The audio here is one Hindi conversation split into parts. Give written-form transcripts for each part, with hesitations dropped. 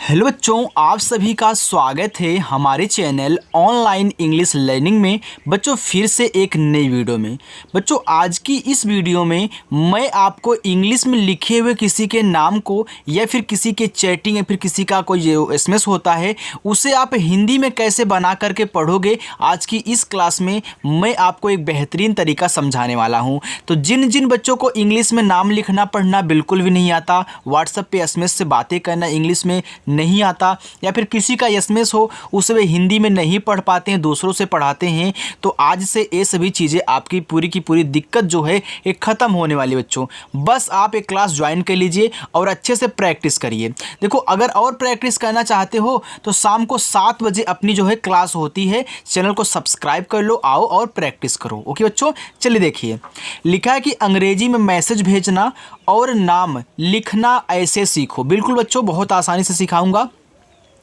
हेलो बच्चों, आप सभी का स्वागत है हमारे चैनल ऑनलाइन इंग्लिश लर्निंग में। बच्चों फिर से एक नई वीडियो में। बच्चों आज की इस वीडियो में मैं आपको इंग्लिश में लिखे हुए किसी के नाम को या फिर किसी के चैटिंग या फिर किसी का कोई एसएमएस होता है उसे आप हिंदी में कैसे बना करके पढ़ोगे, आज की इस क्लास में मैं आपको एक बेहतरीन तरीका समझाने वाला हूँ। तो जिन जिन बच्चों को इंग्लिश में नाम लिखना पढ़ना बिल्कुल भी नहीं आता, व्हाट्सएप पे एसएमएस से बातें करना इंग्लिश में नहीं आता, या फिर किसी का एसएमएस हो उसे वे हिंदी में नहीं पढ़ पाते हैं, दूसरों से पढ़ाते हैं, तो आज से ये सभी चीज़ें आपकी पूरी की पूरी दिक्कत जो है ये ख़त्म होने वाली। बच्चों बस आप एक क्लास ज्वाइन कर लीजिए और अच्छे से प्रैक्टिस करिए। देखो अगर और प्रैक्टिस करना चाहते हो तो शाम को 7 बजे अपनी जो है क्लास होती है, चैनल को सब्सक्राइब कर लो, आओ और प्रैक्टिस करो। ओके बच्चों, चलिए देखिए लिखा है कि अंग्रेजी में मैसेज भेजना और नाम लिखना ऐसे सीखो। बिल्कुल बच्चों, बहुत आसानी से सिखाऊंगा।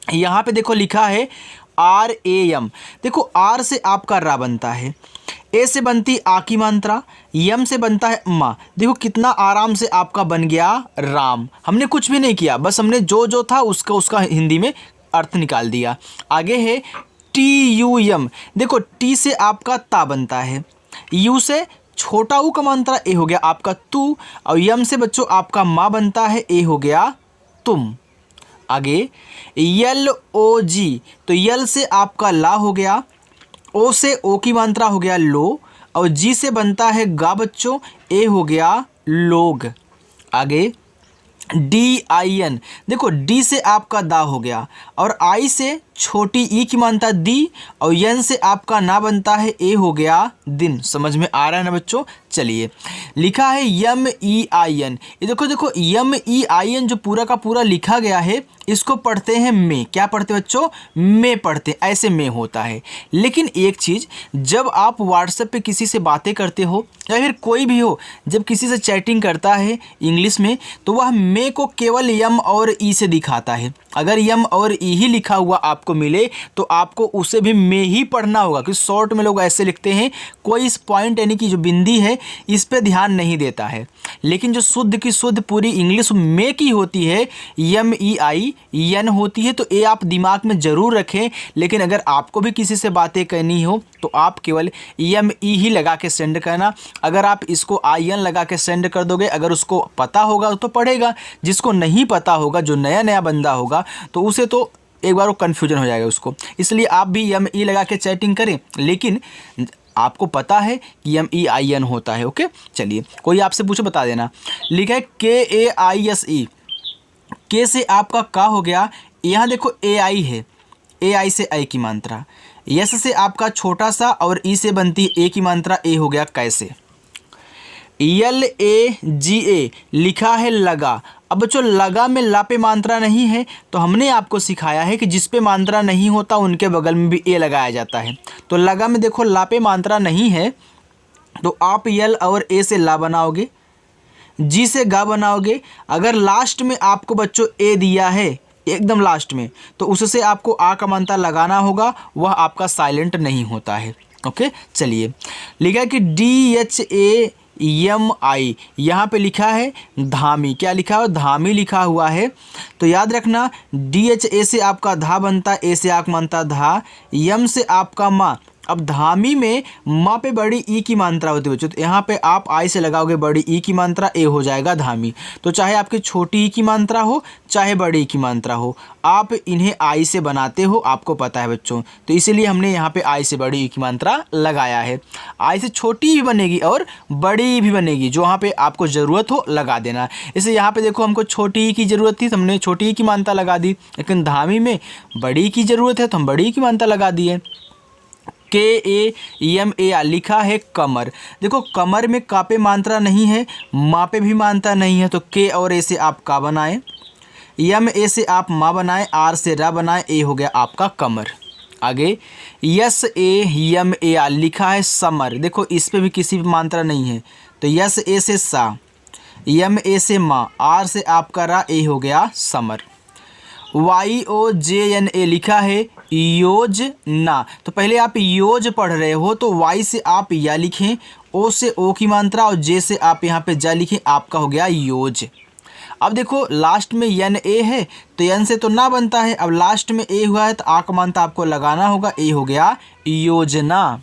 यहाँ पे देखो लिखा है RAM। देखो आर से आपका रा बनता है, ए से बनती आ की मात्रा, यम से बनता है माँ। देखो कितना आराम से आपका बन गया राम। हमने कुछ भी नहीं किया, बस हमने जो था उसका हिंदी में अर्थ निकाल दिया। आगे है TUM। देखो टी से आपका ता बनता है, यू से छोटा ऊ का मात्रा ए हो गया आपका तू, और यम से बच्चों आपका माँ बनता है, ए हो गया तुम। आगे LOG, तो यल से आपका ला हो गया, ओ से ओ की मात्रा हो गया लो, और जी से बनता है गा बच्चों, ए हो गया लोग। आगे DIN। देखो डी से आपका दा हो गया, और आई से छोटी ई की मात्रा दी, और यन से आपका ना बनता है, ए हो गया दिन। समझ में आ रहा है ना बच्चों? चलिए लिखा है MEIN। ये देखो MEIN जो पूरा का पूरा लिखा गया है इसको पढ़ते हैं में। क्या पढ़ते हैं बच्चों? में पढ़ते हैं, ऐसे में होता है। लेकिन एक चीज़, जब आप व्हाट्सएप पे किसी से बातें करते हो या फिर कोई भी हो, जब किसी से चैटिंग करता है इंग्लिश में, तो वह में को केवल यम और ई से दिखाता है। अगर यम और ई ही लिखा हुआ आपको मिले तो आपको उसे भी में ही पढ़ना होगा, क्योंकि शॉर्ट में लोग ऐसे लिखते हैं, कोई इस पॉइंट यानी कि जो बिंदी है इस पे ध्यान नहीं देता है। लेकिन जो शुद्ध की शुद्ध पूरी इंग्लिश में की होती है, MEIN होती है, तो ये आप दिमाग में ज़रूर रखें। लेकिन अगर आपको भी किसी से बातें करनी हो तो आप केवल ME ही लगा के सेंड करना। अगर आप इसको IN लगा के सेंड कर दोगे, अगर उसको पता होगा तो पढ़ेगा, जिसको नहीं पता होगा, जो नया नया बंदा होगा, तो उसे तो एक बार वो कन्फ्यूजन हो जाएगा उसको। इसलिए आप भी ME लगा के चैटिंग करें, लेकिन आपको पता है कि MEIN होता है। ओके चलिए, कोई आपसे पूछे बता देना। लिखा है KAISE। के से आपका का हो गया, यहाँ देखो AI है, AI से आई की मात्रा, यस से आपका छोटा सा, और ई से बनती ए की मात्रा, ए हो गया कैसे। LAGA लिखा है लगा। अब बच्चों लगा में ला पे मात्रा नहीं है, तो हमने आपको सिखाया है कि जिस पे मात्रा नहीं होता उनके बगल में भी ए लगाया जाता है। तो लगा में देखो ला पे मात्रा नहीं है, तो आप यल और ए से ला बनाओगे, जी से गा बनाओगे। अगर लास्ट में आपको बच्चों ए दिया है एकदम लास्ट में, तो उससे आपको आ का मात्रा लगाना होगा, वह आपका साइलेंट नहीं होता है। ओके चलिए, लिखा है कि DHAMI। यहाँ पे लिखा है धामी। क्या लिखा है? धामी लिखा हुआ है। तो याद रखना DHA से आपका धा बनता, ए से आप मानता धा, यम से आपका माँ। अब धामी में माँ पे बड़ी ई की मात्रा होती है बच्चों, तो यहाँ पे आप आई से लगाओगे बड़ी ई की मात्रा, ए हो जाएगा धामी। तो चाहे आपकी छोटी ई की मात्रा हो चाहे बड़ी ई की मात्रा हो, आप इन्हें आई से बनाते हो, आपको पता है बच्चों। तो इसीलिए हमने यहाँ पे आई से बड़ी ई की मात्रा लगाया है। आई से छोटी भी बनेगी और बड़ी भी बनेगी, जो वहाँ पे आपको ज़रूरत हो लगा देना। इसे यहाँ पे देखो हमको छोटी ई की ज़रूरत थी तो हमने छोटी ई की मात्रा लगा दी, लेकिन धामी में बड़ी की ज़रूरत है तो हम बड़ी ई की मात्रा लगा दिए। KAMAR लिखा है कमर। देखो कमर में का पे मात्रा नहीं है, माँ पे भी मात्रा नहीं है, तो के और ए से आप का बनाए, यम ए से आप माँ बनाए, आर से रा बनाए, ए हो गया आपका कमर। आगे SAMAR लिखा है समर। देखो इस पे भी किसी भी मात्रा नहीं है, तो यस ए से सा, यम ए से माँ, आर से आपका रा, ए हो गया समर। YOJNA लिखा है योजना। तो पहले आप योज पढ़ रहे हो तो वाई से आप या लिखें, ओ से ओ की मात्रा, और जे से आप यहाँ पे जा लिखें, आपका हो गया योज। अब देखो लास्ट में यन ए है तो यन से तो ना बनता है, अब लास्ट में ए हुआ है तो आ का मानता आपको लगाना होगा, ए हो गया योजना।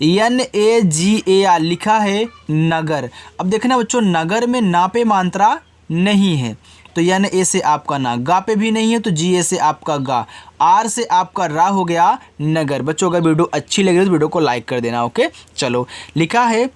NAGAR लिखा है नगर। अब देखना बच्चों नगर में ना पे मात्रा नहीं है तो यन ए से आपका ना, गा पे भी नहीं है तो जी ए से आपका गा, आर से आपका रा हो गया नगर। बच्चों अगर वीडियो अच्छी लगी तो वीडियो को लाइक कर देना। ओके चलो, लिखा है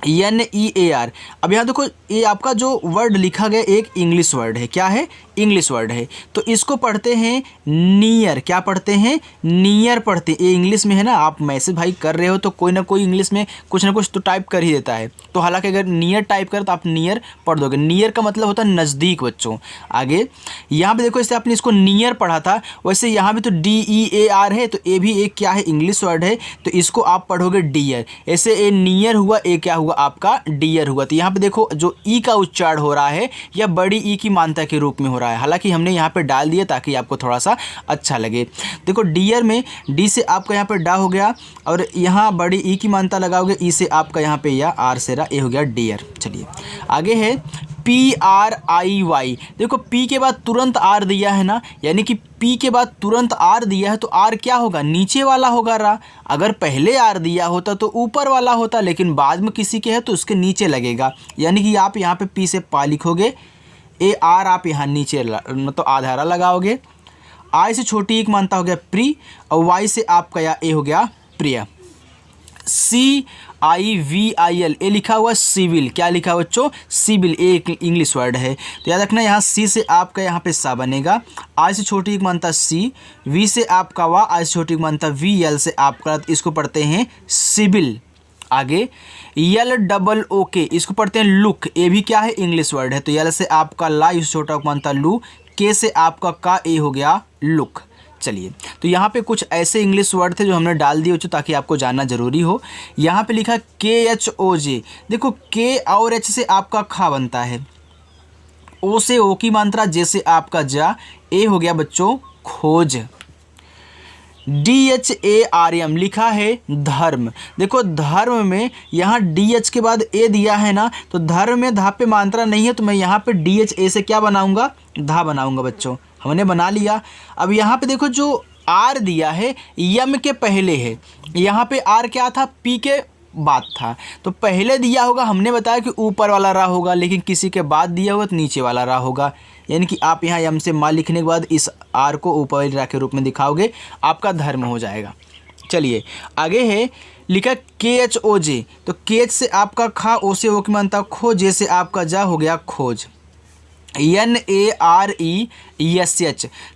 NEAR। अब यहाँ देखो ये आपका जो वर्ड लिखा गया एक इंग्लिश वर्ड है, क्या है, इंग्लिश वर्ड है, तो इसको पढ़ते हैं नियर। क्या पढ़ते हैं, नियर पढ़ते हैं। ये इंग्लिश में है ना, आप मैसेज भाई कर रहे हो तो कोई ना कोई इंग्लिश में कुछ ना कुछ तो टाइप कर ही देता है, तो हालांकि अगर नियर टाइप कर तो आप नियर पढ़ दोगे। नियर का मतलब होता है नज़दीक बच्चों। आगे यहाँ पे देखो, जैसे आपने इसको नियर पढ़ा था वैसे यहाँ भी तो DEAR है, तो ये भी एक क्या है, इंग्लिश वर्ड है, तो इसको आप पढ़ोगे डियर। ऐसे ए नियर हुआ, ए क्या हुआ आपका डियर हुआ। तो यहाँ पे देखो जो ई का उच्चारण हो रहा है यह बड़ी ई की मात्रा के रूप में हो रहा है, हालांकि हमने यहाँ पे डाल दिया ताकि आपको थोड़ा सा अच्छा लगे। देखो डियर में डी से आपका यहाँ पे डा हो गया और यहाँ बड़ी ई की मात्रा लगाओगे, ई से आपका यहाँ पे या आर से रा, ए हो गया डियर। चलिए आगे है PRIY। देखो पी के बाद तुरंत आर दिया है ना, यानी कि पी के बाद तुरंत आर दिया है तो आर क्या होगा, नीचे वाला होगा रा। अगर पहले आर दिया होता तो ऊपर वाला होता, लेकिन बाद में किसी के है तो उसके नीचे लगेगा, यानी कि आप यहाँ पे पी से पा लिखोगे, ए आर आप यहाँ नीचे मतलब आधारा लगाओगे, आई से छोटी एक मानता हो गया प्री और वाई से आपका या ए हो गया प्रिया। CIVIL ए लिखा हुआ सिविल। क्या लिखा हुआ बच्चों, सिविल, एक इंग्लिश वर्ड है, तो याद रखना यहाँ सी से आपका यहाँ पे सा बनेगा, आई से छोटी एक मानता सी, वी से आपका वा, आई से छोटी एक मानता VL से आपका, इसको पढ़ते हैं सिविल। आगे LOOK इसको पढ़ते हैं लुक, ये भी क्या है, इंग्लिश वर्ड है, तो यल से आपका ला, इस छोटा एक मानता लू, के से आपका का, ए हो गया लुक। चलिए तो यहाँ पे कुछ ऐसे इंग्लिश वर्ड थे जो हमने डाल दिए बच्चों ताकि आपको जानना जरूरी हो। यहाँ पे लिखा KHOJ। देखो के और एच से आपका खा बनता है, ओ से ओ की मात्रा, जे से आपका जा, ए हो गया बच्चों खोज। DHARM लिखा है धर्म। देखो धर्म में यहाँ DH के बाद ए दिया है ना, तो धर्म में धा पे मात्रा नहीं है तो मैं यहाँ पे DHA से क्या बनाऊंगा, धा बनाऊंगा बच्चों, हमने बना लिया। अब यहाँ पे देखो जो आर दिया है यम के पहले है, यहाँ पे आर क्या था, पी के बाद था, तो पहले दिया होगा, हमने बताया कि ऊपर वाला रा होगा, लेकिन किसी के बाद दिया होगा तो नीचे वाला रा होगा, यानी कि आप यहाँ यम से मा लिखने के बाद इस आर को ऊपर वाली रा के रूप में दिखाओगे, आपका धर्म हो जाएगा। चलिए आगे है लिखा KHOJ, तो KH से आपका खा, ओ से ओ की मानता खो, जे से आपका जा हो गया खोज। NARESH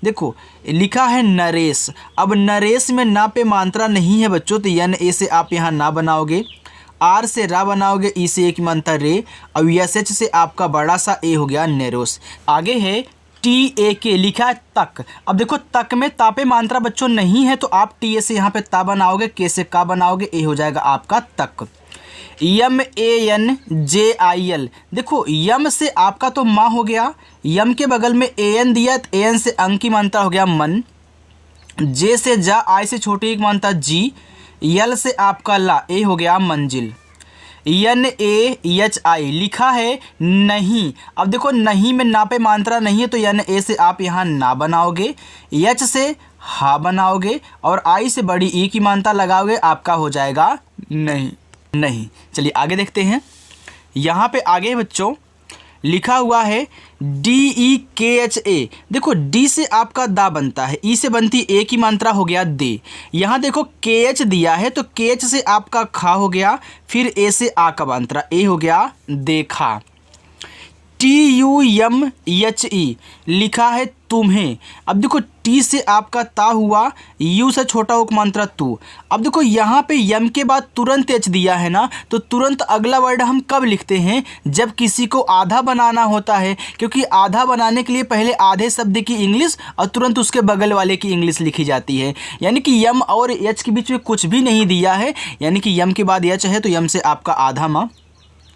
देखो लिखा है नरेश। अब नरेश में ना पे मात्रा नहीं है बच्चों, तो NA से आप यहाँ ना बनाओगे, आर से रा बनाओगे, ई से एक मानता रे, अब SH से आपका बड़ा सा ए हो गया नेरोस। आगे है TAK लिखा है तक। अब देखो तक में ता पे मात्रा बच्चों नहीं है तो आप TA से यहाँ पे ता बनाओगे, के से का बनाओगे, ए हो जाएगा आपका तक। MANJIL देखो यम से आपका तो माँ हो गया, यम के बगल में AN दिया तो AN से अंक की मानता हो गया मन, जे से जा, आई से छोटी एक मानता जी, यल से आपका ला, ए हो गया मंजिल। NAHI लिखा है नहीं। अब देखो नहीं में ना पे मात्रा नहीं है तो NA से आप यहाँ ना बनाओगे, एच से हा बनाओगे और आई से बड़ी ई की मात्रा लगाओगे, आपका हो जाएगा नहीं। नहीं चलिए आगे देखते हैं। यहाँ पे आगे बच्चों लिखा हुआ है DEKHA। देखो डी से आपका दा बनता है, ई से बनती ए की मात्रा हो गया दे। यहाँ देखो KH दिया है तो KH से आपका खा हो गया, फिर ए से आ का मात्रा, ए हो गया देखा। TUMHE लिखा है तुम्हें। अब देखो टी से आपका ता हुआ, यू से छोटा उक मात्रा तू। अब देखो यहाँ पे यम के बाद तुरंत एच दिया है ना, तो तुरंत अगला वर्ड हम कब लिखते हैं, जब किसी को आधा बनाना होता है, क्योंकि आधा बनाने के लिए पहले आधे शब्द की इंग्लिश और तुरंत उसके बगल वाले की इंग्लिश लिखी जाती है। यानी कि यम और एच के बीच में कुछ भी नहीं दिया है, यानी कि यम के बाद एच है तो यम से आपका आधा माँ,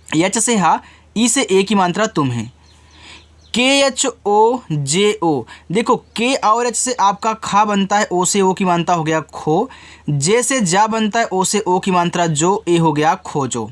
एच से हा, ई से ए की मात्रा तुम्हें। KHOJO देखो के और एच से आपका खा बनता है, ओ से ओ की मात्रा हो गया खो, जे से जा बनता है, ओ से ओ की मात्रा जो, ए हो गया खोजो।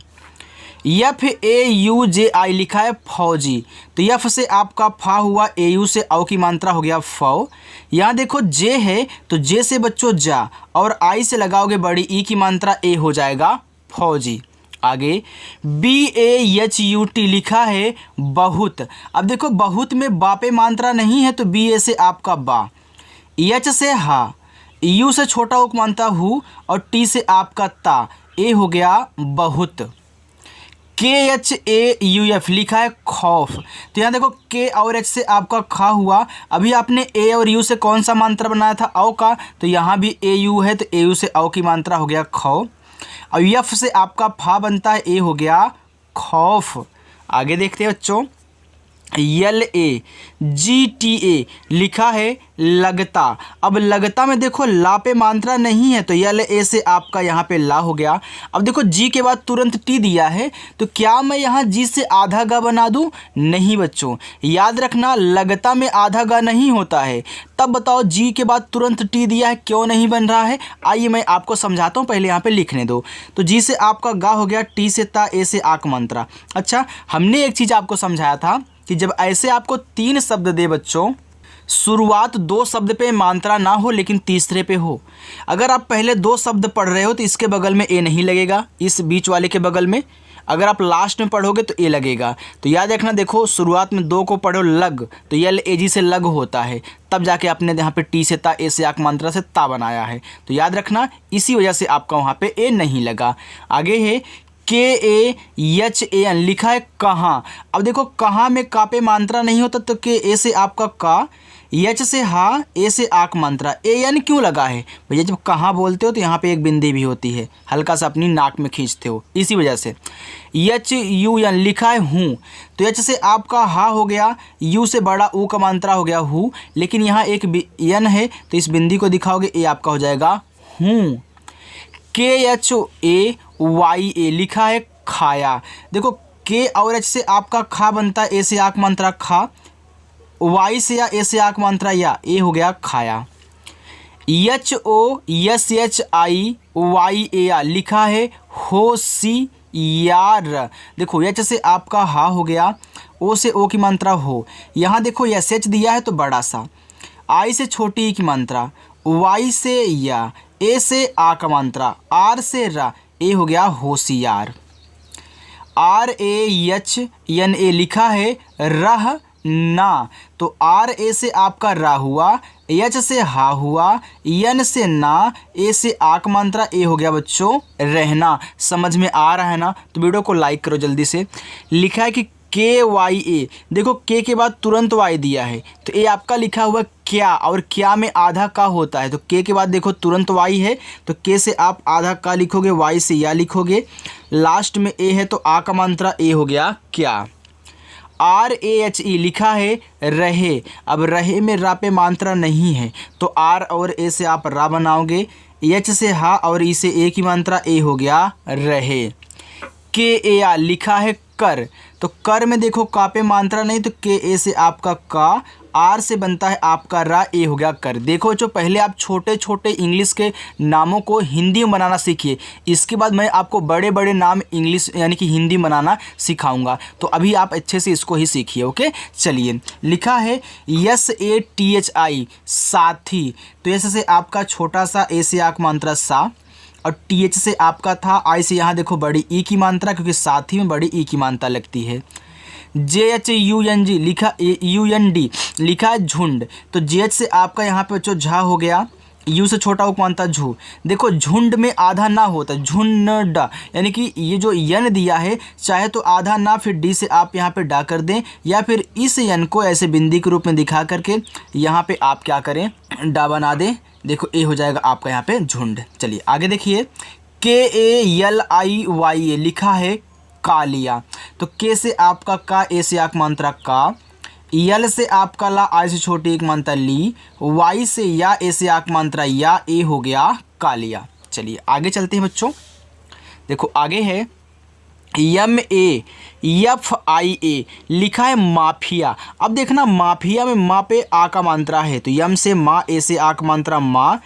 यफ ए यू जे आई लिखा है फौजी, तो यफ से आपका फा हुआ, ए यू से औ की मात्रा हो गया फौ। यहाँ देखो जे है तो जे से बच्चों जा, और आई से लगाओगे बड़ी ई की मात्रा ए हो जाएगा फौजी। आगे B A H U T लिखा है बहुत। अब देखो बहुत में बा पे मात्रा नहीं है तो बी ए से आपका बा, एच से हा, यू से छोटा उक मानता हूँ, और टी से आपका ता, ए हो गया बहुत। के एच ए यू एफ लिखा है खौफ, तो यहाँ देखो के और एच से आपका खा हुआ। अभी आपने ए और यू से कौन सा मात्रा बनाया था, औ का, तो यहाँ भी ए यू है तो ए यू से औ की मात्रा हो गया खौ, और यफ से आपका फा बनता है, ए हो गया खौफ। आगे देखते हैं बच्चों, यल ए जी टी ए लिखा है लगता। अब लगता में देखो ला पे मात्रा नहीं है तो यल ए से आपका यहाँ पे ला हो गया। अब देखो जी के बाद तुरंत टी दिया है तो क्या मैं यहाँ जी से आधा गा बना दूँ? नहीं बच्चों, याद रखना लगता में आधा गा नहीं होता है। तब बताओ जी के बाद तुरंत टी दिया है क्यों नहीं बन रहा है? आइए मैं आपको समझाता हूँ, पहले यहाँ पे लिखने दो। तो जी से आपका गा हो गया, टी से ता, ए से आक मंत्रा। अच्छा, हमने एक चीज़ आपको समझाया था कि जब ऐसे आपको 3 शब्द दे बच्चों, शुरुआत 2 शब्द पे मात्रा ना हो लेकिन तीसरे पे हो। अगर आप पहले 2 शब्द पढ़ रहे हो तो इसके बगल में ए नहीं लगेगा, इस बीच वाले के बगल में। अगर आप लास्ट में पढ़ोगे तो ए लगेगा। तो याद रखना, देखो शुरुआत में 2 को पढ़ो लग, तो यल ए जी से लग होता है, तब जाके आपने यहाँ पे टी से ता, ए से आक मात्रा से ता बनाया है। तो याद रखना, इसी वजह से आपका वहाँ पे ए नहीं लगा। आगे है के ए एच ए एन लिखा है कहाँ। अब देखो कहाँ में का पे मात्रा नहीं होता तो के ए से आपका का, एच से हा, ए से आक मात्रा, ए एन क्यों लगा है भैया? जब कहाँ बोलते हो तो यहाँ पे एक बिंदी भी होती है, हल्का सा अपनी नाक में खींचते हो, इसी वजह से। एच यू एन लिखा है हूँ, तो एच से आपका हा हो गया, यू से बड़ा ऊ का मात्रा हो गया हूँ, लेकिन यहाँ एक एन है तो इस बिंदी को दिखाओगे, ए आपका हो जाएगा हूँ। के एच ए वाई ए लिखा है खाया। देखो के और एच से आपका खा बनता है, ए से आक मात्रा खा, वाई से या ए से आक मात्रा या, ए हो गया खाया। H O S H I Y A R लिखा है होशियार। देखो एच से आपका हा हो गया, ओ से ओ की मात्रा हो, यहाँ देखो एस एच दिया है तो बड़ा सा, आई से छोटी की मात्रा, वाई से या, ए से आ का मात्रा, आर से रा, ए हो गया होशियार। R A H N A लिखा है रह ना, तो आर ए से आपका रा हुआ, एच से हा हुआ, एन से ना, ए से आक मात्रा, ए हो गया बच्चों रहना। समझ में आ रहा है ना? तो वीडियो को लाइक करो जल्दी से। लिखा है कि के वाई ए, देखो के के बाद तुरंत वाई दिया है तो ए आपका लिखा हुआ क्या, और क्या में आधा का होता है, तो के बाद देखो तुरंत वाई है तो के से आप आधा का लिखोगे, वाई से या लिखोगे, लास्ट में ए है तो आ का मात्रा, ए हो गया क्या। आर ए एच ई लिखा है रहे। अब रहे में रा पे मात्रा नहीं है तो आर और ए से आप रा बनाओगे, एच से हा और ई से ए की मात्रा, ए हो गया रहे। के ए आर लिखा है कर, तो कर में देखो का पे मात्रा नहीं तो के ए से आपका का, आर से बनता है आपका रा, ए हो गया कर। देखो जो पहले आप छोटे छोटे इंग्लिश के नामों को हिंदी में बनाना सीखिए, इसके बाद मैं आपको बड़े बड़े नाम इंग्लिश यानी कि हिंदी बनाना सिखाऊंगा, तो अभी आप अच्छे से इसको ही सीखिए। ओके, चलिए। लिखा है S A T H I साथी, तो एस से आपका छोटा सा, ए से आक मात्रा सा, और टी एच से आपका था, आई से यहाँ देखो बड़ी ई की मात्रा, क्योंकि साथी में बड़ी ई की मात्रा लगती है। J H U N G लिखा, यू एन डी लिखा है झुंड, तो जे एच से आपका यहाँ पे बच्चों झा हो गया, यू से छोटा उक मानता झू। देखो झुंड में आधा ना होता, झुंड, यानी कि ये जो यन दिया है चाहे तो आधा ना, फिर डी से आप यहाँ पे डा कर दें, या फिर इस यन को ऐसे बिंदी के रूप में दिखा करके यहाँ पे आप क्या करें, डा बना दें। देखो ए हो जाएगा आपका यहाँ पे झुंड। चलिए आगे देखिए, के ए एल आई वाई ए लिखा है कालिया, तो के से आपका का, ए से आक मात्रा का, यल से आपका ला, आई से छोटी एक मात्रा ली, वाई से या, ए से आक मात्रा या, ए हो गया कालिया। चलिए आगे चलते हैं बच्चों। देखो आगे है यम ए एफ आई ए लिखा है माफिया। अब देखना माफिया में मा पे आ का मात्रा है तो यम से मा, ए से आ का मात्रा मा,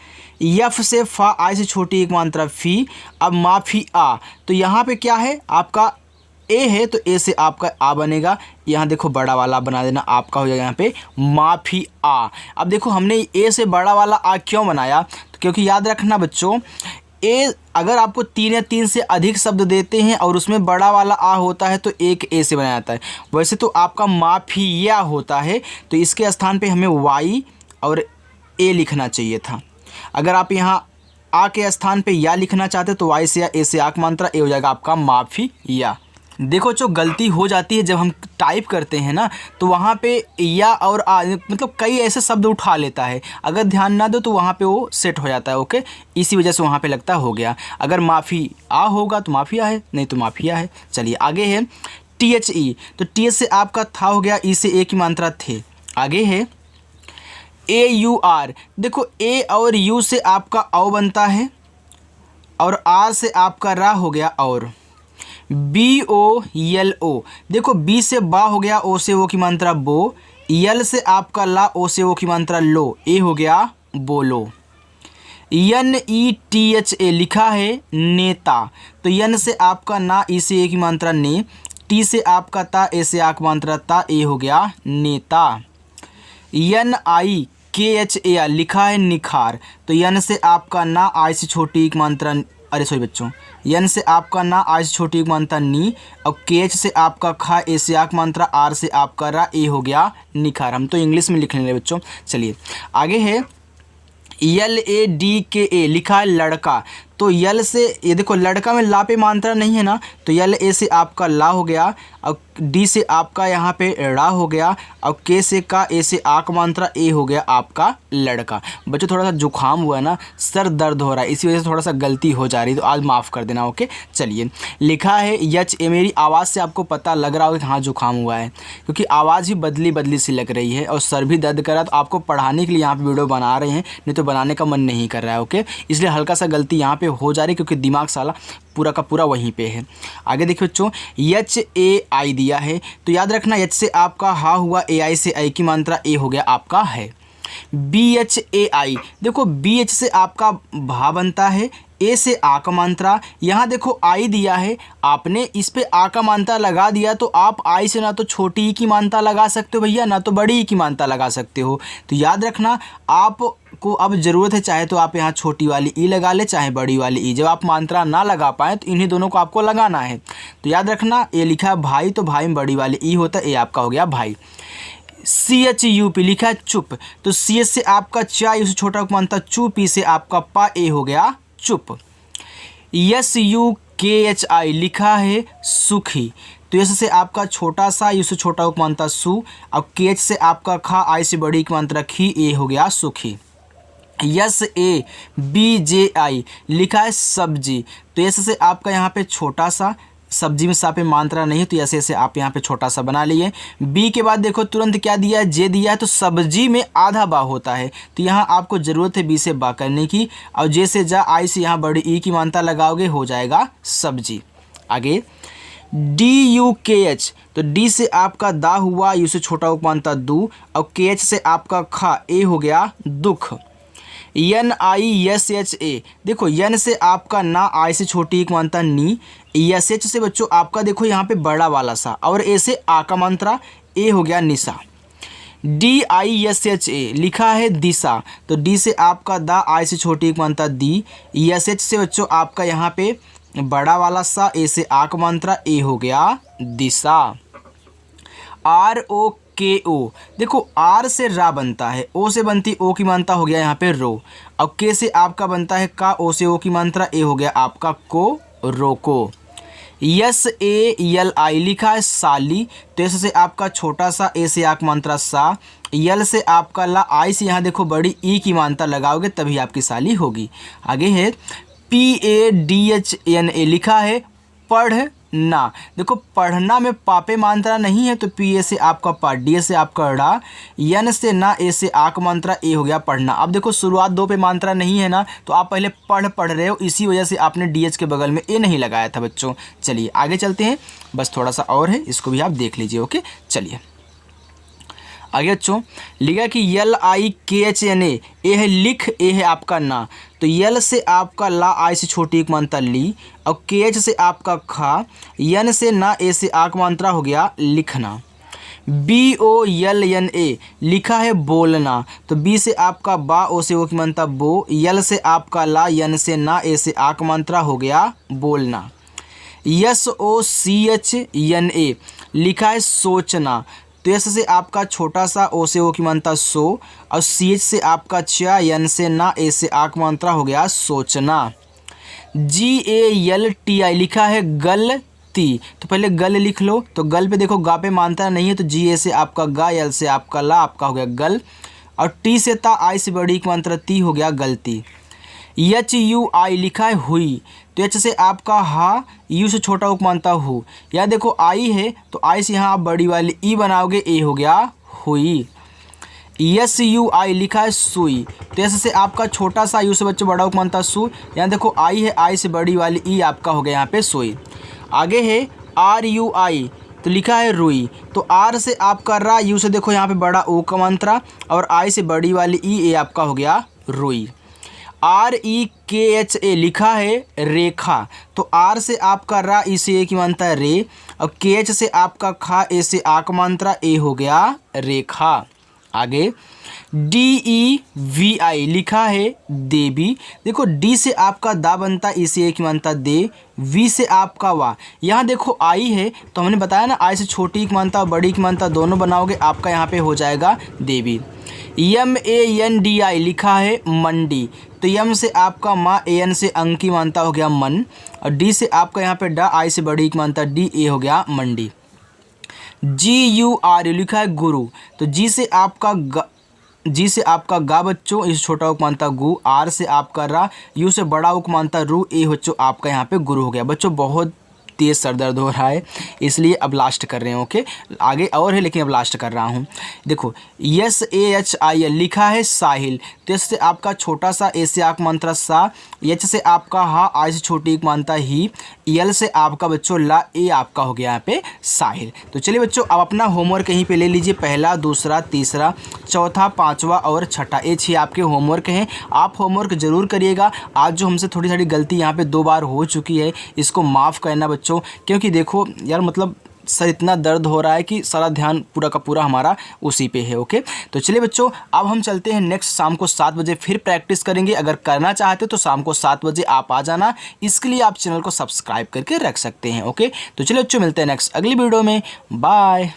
यफ से फा, आई से छोटी एक मात्रा फी। अब माफिया, तो यहाँ पे क्या है आपका ए है तो ए से आपका आ बनेगा, यहाँ देखो बड़ा वाला बना देना, आपका हो जाएगा यहाँ पे माफिया। अब देखो हमने ए से बड़ा वाला आ क्यों बनाया, तो क्योंकि याद रखना बच्चों, ए अगर आपको 3 या 3 से अधिक शब्द देते हैं और उसमें बड़ा वाला आ होता है तो एक ए से बनाया जाता है। वैसे तो आपका माफिया होता है, तो इसके स्थान पे हमें वाई और ए लिखना चाहिए था। अगर आप यहाँ आ के स्थान पे या लिखना चाहते तो वाई से या ए से आ का मात्रा ए हो जाएगा आपका माफिया। देखो जो गलती हो जाती है जब हम टाइप करते हैं ना, तो वहाँ पे या और आ मतलब कई ऐसे शब्द उठा लेता है, अगर ध्यान ना दो तो वहाँ पे वो सेट हो जाता है। ओके, इसी वजह से वहाँ पे लगता हो गया। अगर माफ़ी आ होगा तो माफिया है, नहीं तो माफिया है। चलिए आगे है THE, तो TH से आपका था हो गया, ई से ए की मात्रा थे। आगे है AUR, देखो ए और यू से आपका औ बनता है और आर से आपका रा हो गया और। BOLO, देखो बी से बा हो गया, ओ से ओ की मात्रा बो, यल से आपका ला, ओ से ओ की मात्रा लो, ए हो गया बोलो। NETHA लिखा है नेता, तो यन से आपका ना, ई से ए की मात्रा ने, टी से आपका ता, ए से आ की मात्रा ता, ए हो गया नेता। NIKHAR लिखा है निखार, तो यन से आपका ना, आई से छोटी की मात्रा, अरे सॉरी बच्चों, यन से आपका ना, आई से छोटी की मात्रा नी, और KH से आपका खा, ए से आ की मात्रा, आर से आपका रा, ए हो गया निखार। हम तो इंग्लिश में लिख लेंगे बच्चों। चलिए आगे है LADKA लिखा है लड़का, तो यल से ये देखो लड़का में ला पे मात्रा नहीं है ना, तो यल ए से आपका ला हो गया, और डी से आपका यहाँ पे ड़ा हो गया, और के से का, ए से आ का मात्रा, ए हो गया आपका लड़का। बच्चों थोड़ा सा जुकाम हुआ है ना, सर दर्द हो रहा है, इसी वजह से थोड़ा सा गलती हो जा रही है, तो आज माफ़ कर देना। ओके चलिए, लिखा है HA, मेरी आवाज़ से आपको पता लग रहा होगा कि हाँ जुकाम हुआ है, क्योंकि आवाज़ ही बदली बदली सी लग रही है और सर भी दर्द कर रहा है। तो आपको पढ़ाने के लिए यहाँ पर वीडियो बना रहे हैं, नहीं तो बनाने का मन नहीं कर रहा है। ओके, इसलिए हल्का सा गलती यहाँ पे हो जा रही है, क्योंकि दिमाग साला पूरा का पूरा वहीं पे है। आगे देखिए बच्चों, HAI दिया है, तो याद रखना H से आपका हा हुआ, AI से आई की मात्रा, ए हो गया आपका है। BHAI, देखो BH से आपका भा बनता है, ए से आ का मात्रा, यहाँ देखो आई दिया है, आपने इस पे आ का मात्रा लगा दिया, तो आप आई से ना तो छोटी ई की मात्रा लगा सकते हो भैया, ना तो बड़ी ई की मात्रा लगा सकते हो। तो याद रखना आपको अब ज़रूरत है, चाहे तो आप यहाँ छोटी वाली ई लगा ले, चाहे बड़ी वाली ई। जब आप मात्रा ना लगा पाए तो इन्हीं दोनों को आपको लगाना है। तो याद रखना, ये लिखा है भाई, तो भाई में बड़ी वाली ई होता है, ये आपका हो गया भाई। CHUP लिखा है चुप, तो CH से आपका चा, उसे छोटा मानता चुप, पी से आपका पा, ए हो गया चुप। SUKHI लिखा है सुखी, तो यस से आपका छोटा सा, उससे छोटा को मानता सु, अब KH से आपका खा, आई से बड़ी की मात्रा खी, ए हो गया सुखी। SABJI लिखा है सब्जी, तो यस से आपका यहाँ पे छोटा सा, सब्जी में सा पे मात्रा नहीं है, तो ऐसे ऐसे आप यहाँ पे छोटा सा बना लिए। बी के बाद देखो तुरंत क्या दिया है, जे दिया है, तो सब्जी में आधा बा होता है, तो यहाँ आपको ज़रूरत है बी से बा करने की, और जे से जा, आई से यहाँ बड़ी ई की मात्रा लगाओगे, हो जाएगा सब्जी। आगे DUKH, तो डी से आपका दा हुआ, यू से छोटा मानता दू, और KH से आपका खा, ए हो गया दुख। NISHA, देखो यन से आपका ना, आई से छोटी एक मात्रा नी, SH से बच्चों आपका देखो यहाँ पे बड़ा वाला सा, और ए से आ का मात्रा, ए हो गया निशा। DISHA लिखा है दिशा, तो डी से आपका दा, आई से छोटी एक मात्रा दी, SH से बच्चों आपका यहाँ पे बड़ा वाला सा, ए से आ का मात्रा, ए हो गया दिशा। ROKO, देखो आर से रा बनता है, ओ से बनती ओ की मात्रा, हो गया यहाँ पे रो, अब के से आपका बनता है का, ओ से ओ की मात्रा, ए हो गया आपका को, रोको। SALI लिखा है साली, तो एस से आपका छोटा सा, ए से आक मात्रा सा, यल से आपका ला, आई से यहाँ देखो बड़ी ई की मात्रा लगाओगे तभी आपकी साली होगी। आगे है PADHNA लिखा है पढ़ना, देखो पढ़ना में पापे मात्रा नहीं है, तो PA से आपका पा, डी से आपका ड़ा, यन से ना, ए से आक मात्रा, ए हो गया पढ़ना। अब देखो शुरुआत दो पे मात्रा नहीं है ना, तो आप पहले पढ़ रहे हो, इसी वजह से आपने DH के बगल में ए नहीं लगाया था बच्चों। चलिए आगे चलते हैं, बस थोड़ा सा और है, इसको भी आप देख लीजिए। ओके चलिए आगे बच्चों लिखा कि LIKHNA, ए है लिख, ए है आपका ना, तो यल से आपका ला, आई से छोटी एक मात्रा ली, और KH से आपका खा, यन से ना, ए से आक मात्रा हो गया लिखना। BOLNA लिखा है बोलना, तो बी से आपका बा, ओ से ओ की मात्रा बो, यल से आपका ला, यन से ना, ए से आक मात्रा हो गया बोलना। SOCHNA लिखा है सोचना, तो एस से आपका छोटा सा, ओ से ओ की मात्रा सो, और CH से आपका चा, यन से ना, ए से आक मात्रा हो गया सोचना। GALTI लिखा है गलती, तो पहले गल लिख लो, तो गल पे देखो गा पे मात्रा नहीं है, तो GA से आपका गा, यल से आपका ला, आपका हो गया गल, और टी से ता, आई से बड़ी की मात्रा ती, हो गया गलती। HUI लिखा है हुई, तो एच से आपका हा, यू से छोटा उक मानता हु, या देखो आई है तो आई से यहाँ आप बड़ी वाली ई बनाओगे, ए हो गया हुई। SUI लिखा है सुई, तो एस से आपका छोटा सा, यू से बच्चों बड़ा उक मानता सु, यहाँ देखो आई है, आई से बड़ी वाली ई आपका हो गया यहाँ पे सुई। आगे है RUI, तो लिखा है रुई, तो आर से आपका रा, यू से देखो यहाँ पे बड़ा ओ का मात्रा, और आई से बड़ी वाली ई, ए आपका हो गया रुई। REKHA लिखा है रेखा, तो आर से आपका रा, ई से ए की मात्रा है रे, और KH से आपका खा, ए से आ का मात्रा, ए हो गया रेखा। आगे DEVI लिखा है देवी, देखो डी से आपका दा बनता, ई से ए की मात्रा दे, वी से आपका वा, यहाँ देखो आई है तो हमने बताया ना, आई से छोटी की मात्रा बड़ी की मात्रा दोनों बनाओगे, आपका यहाँ पे हो जाएगा देवी। MANDI लिखा है मंडी, तो यम से आपका माँ, AN से अंग की मात्रा हो गया मन, और डी से आपका यहाँ पे डा, आई से बड़ी की मात्रा डी, ए हो गया मंडी। GURU लिखा है गुरु, तो जी से आपका गा बच्चों, इस छोटा उक मानता गु, आर से आपका रा, यू से बड़ा उक मानता रू, ए बच्चों आपका यहाँ पे गुरु हो गया। बच्चों बहुत तेज़ सर दर्द हो रहा है, इसलिए अब लास्ट कर रहे हैं। ओके, आगे और है लेकिन अब लास्ट कर रहा हूँ। देखो SAHIL लिखा है साहिल, तो एस से आपका छोटा सा, ए से आक मात्रा सा, एच से आपका हा, आई से छोटी एक मात्रा ही, यल से आपका बच्चों ला, ए आपका हो गया यहाँ पे साहिल। तो चलिए बच्चों अब अपना होमवर्क यहीं पे ले लीजिए, पहला, दूसरा, तीसरा, चौथा, पाँचवा और छठा, ये 6 आपके होमवर्क हैं। आप होमवर्क ज़रूर करिएगा। आज जो हमसे थोड़ी थोड़ी गलती यहाँ पे 2 बार हो चुकी है, इसको माफ़ करना बच्चों, क्योंकि देखो यार मतलब सर इतना दर्द हो रहा है कि सारा ध्यान पूरा का पूरा हमारा उसी पे है। ओके, तो चलिए बच्चों अब हम चलते हैं नेक्स्ट, शाम को 7 बजे फिर प्रैक्टिस करेंगे। अगर करना चाहते तो शाम को 7 बजे आप आ जाना, इसके लिए आप चैनल को सब्सक्राइब करके रख सकते हैं। ओके, तो चलिए बच्चों मिलते हैं नेक्स्ट अगली वीडियो में, बाय।